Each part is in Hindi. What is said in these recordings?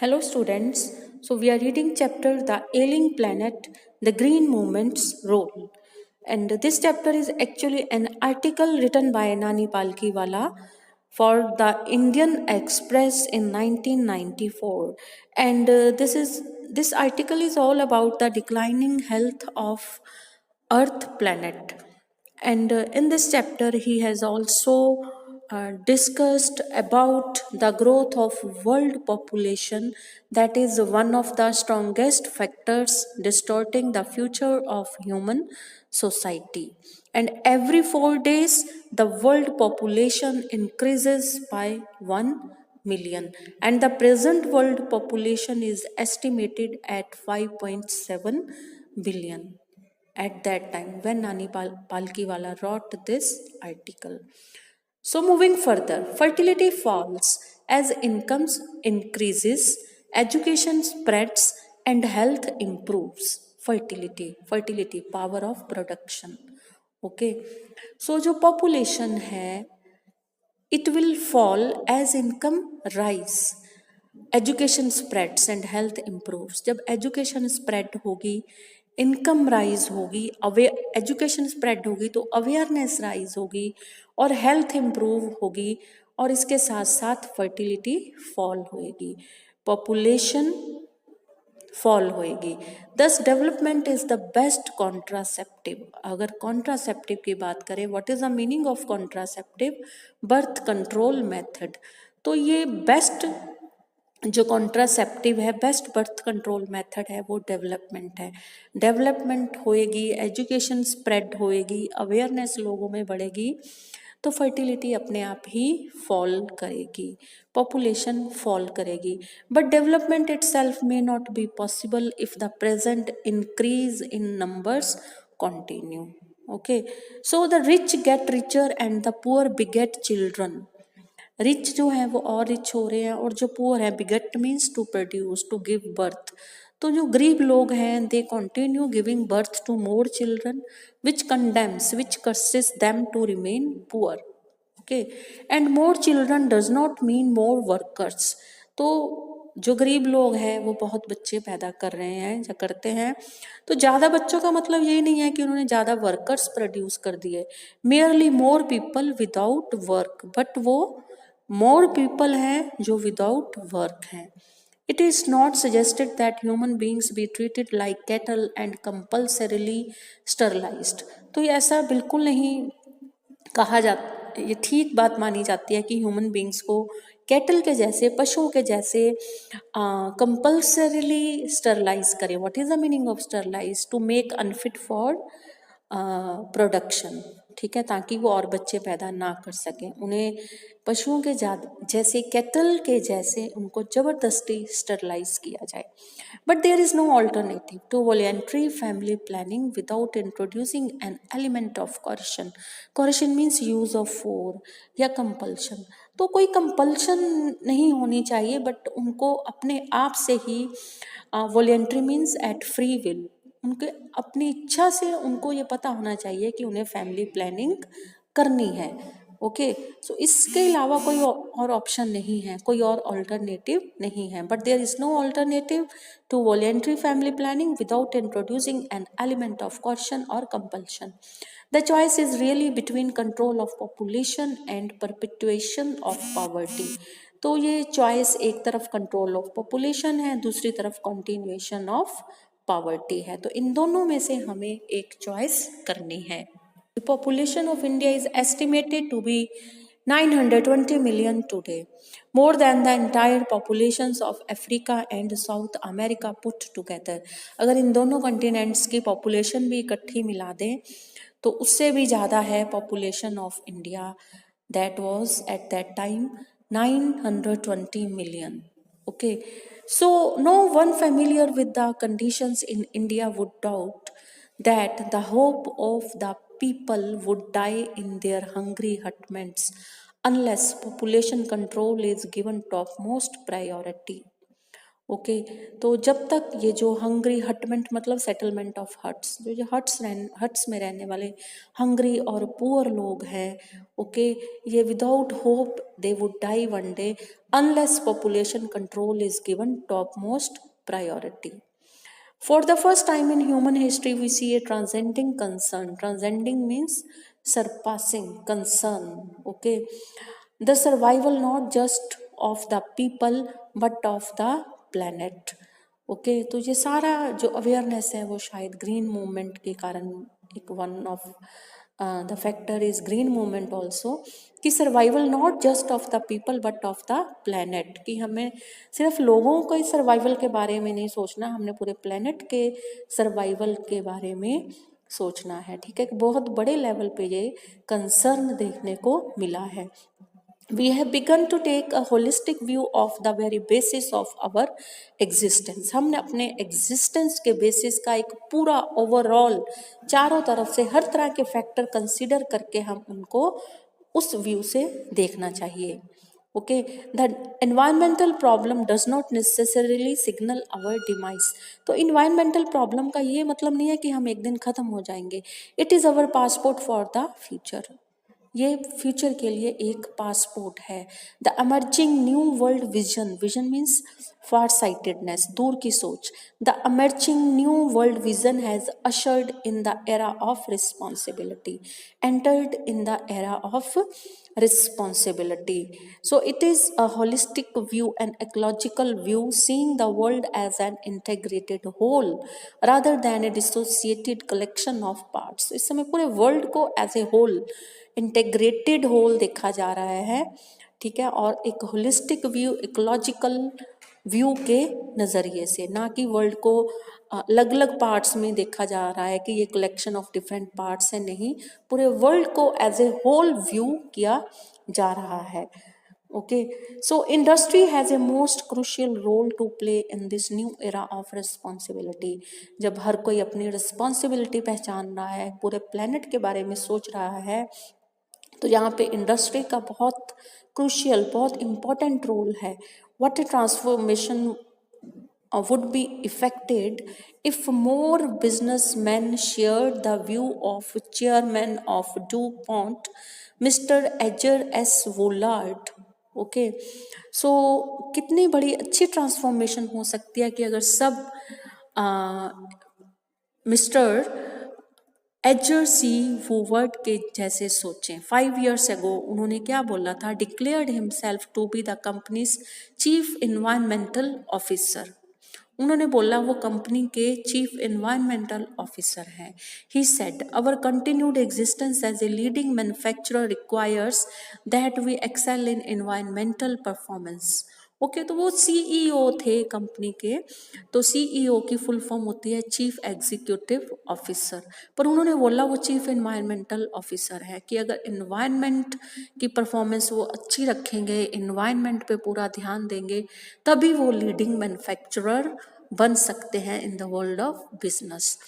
Hello students, so we are reading chapter The Ailing Planet, The Green Movement's Role. And this chapter is actually an article written by Nani Palkiwala for the Indian Express in 1994. And this article is all about the declining health of Earth planet. And in this chapter, he has also discussed about the growth of world population, that is one of the strongest factors distorting the future of human society. And every 4 days, the world population increases by 1 million, and the present world population is estimated at 5.7 billion at that time when Nani Palkiwala wrote this article. So, moving further, fertility falls as incomes increases, education spreads, and health improves. fertility, power of production. Okay, so जो population है, it will fall as income rise. Education spreads and health improves. जब एजुकेशन स्प्रेड होगी, इनकम राइज होगी, एजुकेशन स्प्रेड होगी तो अवेयरनेस राइज होगी और हेल्थ इम्प्रूव होगी, और इसके साथ साथ फर्टिलिटी फॉल होएगी, पॉपुलेशन फॉल होएगी. दस development is the best contraceptive. अगर कॉन्ट्रासेप्टिव की बात करें, what is the meaning of contraceptive? Birth control method. तो ये बेस्ट जो कॉन्ट्रासेप्टिव है, बेस्ट बर्थ कंट्रोल मेथड है, वो डेवलपमेंट है. डेवलपमेंट होएगी, एजुकेशन स्प्रेड होएगी, अवेयरनेस लोगों में बढ़ेगी, तो फर्टिलिटी अपने आप ही फॉल करेगी, पॉपुलेशन फॉल करेगी. But development itself may not be possible if the present increase in numbers continue. Okay, so the rich get richer and the poor beget children. Rich जो है वो और रिच हो रहे हैं, और जो पुअर है, beget means to produce, to give birth. तो जो गरीब लोग हैं, they continue giving birth to more children, which condemns, which curses them to remain poor. Okay, and more children does not mean more workers. तो जो गरीब लोग हैं वो बहुत बच्चे पैदा कर रहे हैं या करते हैं, तो ज़्यादा बच्चों का मतलब ये नहीं है कि उन्होंने ज़्यादा वर्कर्स प्रोड्यूस कर दिए, merely more people without work, but वो मोर पीपल हैं जो विदाउट वर्क हैं. It is not suggested that human beings be treated like cattle and compulsorily sterilised. तो ये ऐसा बिल्कुल नहीं कहा जाता, ये ठीक बात मानी जाती है कि ह्यूमन बींग्स को कैटल के जैसे, पशुओं के जैसे कंपल्सरीली स्टरलाइज करें. What is the meaning of sterilise? To make unfit for production. ठीक है, ताकि वो और बच्चे पैदा ना कर सकें. उन्हें पशुओं के जैसे, कैटल के जैसे उनको जबरदस्ती स्टरलाइज किया जाए. But there is no alternative to voluntary family planning without introducing an element of coercion. Coercion means use of force या कंपल्शन. तो कोई कंपल्शन नहीं होनी चाहिए, बट उनको अपने आप से ही, voluntary means at free will, उनके अपनी इच्छा से उनको ये पता होना चाहिए कि उन्हें फैमिली प्लानिंग करनी है. ओके, सो इसके अलावा कोई और ऑप्शन नहीं है, कोई और ऑल्टरनेटिव नहीं है. But there is no alternative to voluntary family planning without introducing an element of coercion और compulsion. The choice is really between control of population and perpetuation of poverty. तो ये चॉइस एक तरफ कंट्रोल ऑफ पॉपुलेशन है, दूसरी तरफ कंटिन्यूएशन ऑफ पॉवर्टी है. तो इन दोनों में से हमें एक चॉइस करनी है. The population of India is estimated to be 920 million today, more than the entire populations of Africa and South America put together. अगर इन दोनों कंटिनेंट्स की पॉपुलेशन भी इकट्ठी मिला दें तो उससे भी ज़्यादा है population of India. That was at that time 920 million. Okay, so no one familiar with the conditions in India would doubt that the hope of the people would die in their hungry hutments unless population control is given topmost priority. Okay तो जब तक ये जो हंगरी हटमेंट मतलब सेटलमेंट ऑफ हट्स, जो हट्स में रहने वाले हंगरी और पुअर लोग हैं, ओके ये without hope they would die one day unless population control is given top most priority. For the first time in human history, we see a transcending concern. Transcending means surpassing concern. Okay, the survival not just of the people but of the planet. Okay तो ये सारा जो अवेयरनेस है वो शायद ग्रीन मूवमेंट के कारण, एक one of the factor is green movement also, कि survival not just of the people but of the planet, कि हमें सिर्फ लोगों के सर्वाइवल के बारे में नहीं सोचना, हमने पूरे प्लेनेट के सर्वाइवल के बारे में सोचना है. ठीक है, बहुत बड़े लेवल पे ये कंसर्न देखने को मिला है. We have begun to take a holistic view of the very basis of our existence. हमने अपने existence के basis का एक पूरा overall चारों तरफ से हर तरह के फैक्टर कंसिडर करके हम उनको उस व्यू से देखना चाहिए. Okay the environmental problem does not necessarily signal our demise. तो इन्वायरमेंटल प्रॉब्लम का ये मतलब नहीं है कि हम एक दिन खत्म हो जाएंगे. It is our passport for the future. ये फ्यूचर के लिए एक पासपोर्ट है. The emerging new world vision, vision means far sightedness, दूर की सोच. The emerging new world vision has ushered in the era of responsibility, entered in the era of responsibility. So it is a holistic view, an ecological view, seeing the world as an integrated whole rather than a dissociated collection of parts. इस समय पूरे वर्ल्ड को as a whole, integrated whole देखा जा रहा है. ठीक है, और एक होलिस्टिक व्यू, इकोलॉजिकल व्यू के नज़रिए से, ना कि वर्ल्ड को अलग अलग पार्ट्स में देखा जा रहा है कि ये कलेक्शन ऑफ डिफरेंट पार्ट्स है. नहीं, पूरे वर्ल्ड को एज ए होल व्यू किया जा रहा है. Okay so industry has a most crucial role to play in this new era of responsibility. जब हर कोई अपनी रिस्पॉन्सिबिलिटी पहचान रहा है, पूरे प्लेनेट के बारे में सोच रहा है, तो यहाँ पे इंडस्ट्री का बहुत क्रूशियल, बहुत इम्पोर्टेंट रोल है. What A transformation would be affected if more businessmen shared the view of chairman of DuPont, Mr. Edgar S. Woolard. Okay so कितनी बड़ी अच्छी ट्रांसफॉर्मेशन हो सकती है कि अगर सब मिस्टर एजर सी वूवर्ड के जैसे सोचें. 5 years ago उन्होंने क्या बोला था? Declared himself to be the company's chief environmental officer. उन्होंने बोला वो कंपनी के चीफ इन्वायरमेंटल ऑफिसर हैं. He said our continued existence as a leading manufacturer requires that we excel in environmental performance. Okay तो वो सीईओ थे कंपनी के. तो सीईओ की फुल फॉर्म होती है चीफ एग्जीक्यूटिव ऑफिसर, पर उन्होंने बोला वो चीफ इन्वायरमेंटल ऑफिसर है, कि अगर इन्वायरमेंट की परफॉर्मेंस वो अच्छी रखेंगे, इन्वायरमेंट पे पूरा ध्यान देंगे, तभी वो लीडिंग मैन्युफैक्चरर बन सकते हैं in the world of business.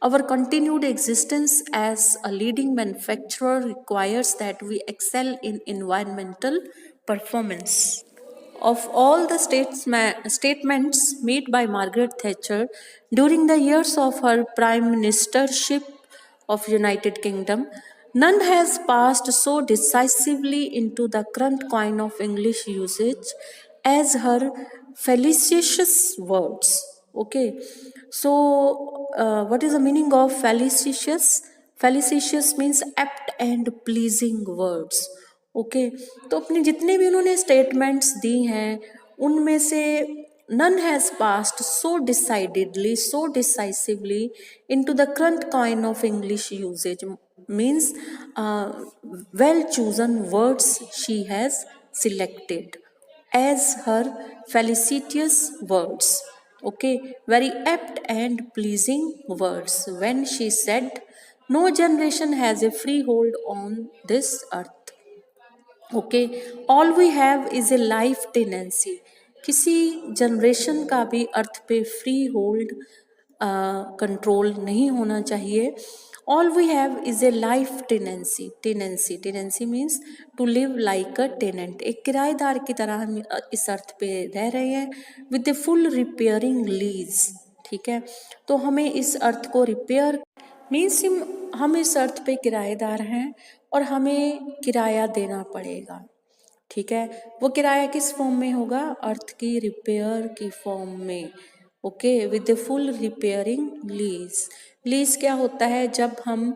Our continued existence as a leading manufacturer requires that we excel in environmental performance. Of all the statements made by Margaret Thatcher during the years of her prime ministership of United Kingdom, none has passed so decisively into the current coin of English usage as her felicitious words. Okay, so what is the meaning of felicitious? Felicitious means apt and pleasing words. Okay तो अपने जितने भी उन्होंने स्टेटमेंट्स दी हैं उनमें से none has passed so decidedly, so decisively into the current coin of English usage, means well chosen words she has selected as her felicitous words. Okay, very apt and pleasing words when she said no generation has a free hold on this earth. Okay all we have is a life tenancy. किसी जनरेशन का भी अर्थ पे फ्री होल्ड कंट्रोल नहीं होना चाहिए. All we have is a life tenancy. Tenancy means to live like a tenant. एक किराएदार की तरह हम इस अर्थ पे रह रहे हैं with a full repairing lease. ठीक है, तो हमें इस अर्थ को रिपेयर मीन्स हम इस अर्थ पे किराएदार हैं और हमें किराया देना पड़ेगा. ठीक है, वो किराया किस फॉर्म में होगा? अर्थ की रिपेयर की फॉर्म में. Okay, with the full repairing lease. Lease क्या होता है? जब हम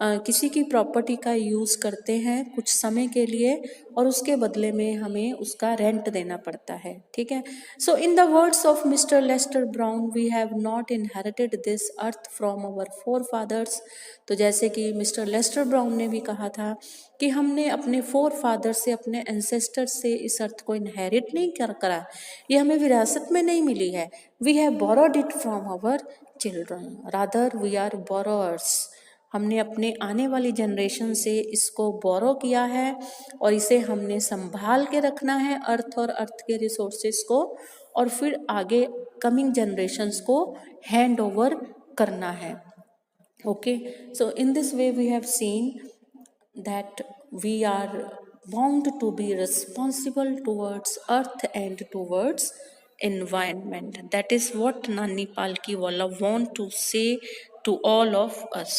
किसी की प्रॉपर्टी का यूज़ करते हैं कुछ समय के लिए और उसके बदले में हमें उसका रेंट देना पड़ता है. ठीक है, so in the words of mister Lester Brown, we have not inherited this earth from our forefathers. तो जैसे कि मिस्टर लेस्टर ब्राउन ने भी कहा था कि हमने अपने फोर फादर से, अपने एंसेस्टर से इस अर्थ को इनहेरिट नहीं करा, ये हमें विरासत में नहीं मिली है. We have borrowed it from our children, rather we are borrowers. हमने अपने आने वाली जनरेशन से इसको बोरो किया है और इसे हमने संभाल के रखना है, अर्थ और अर्थ के रिसोर्सेज को, और फिर आगे कमिंग जनरेशन्स को हैंड ओवर करना है. Okay, so in this way we have seen that we are bound to be responsible towards earth and towards environment. That is what Nani Palkiwala want to say to all of us.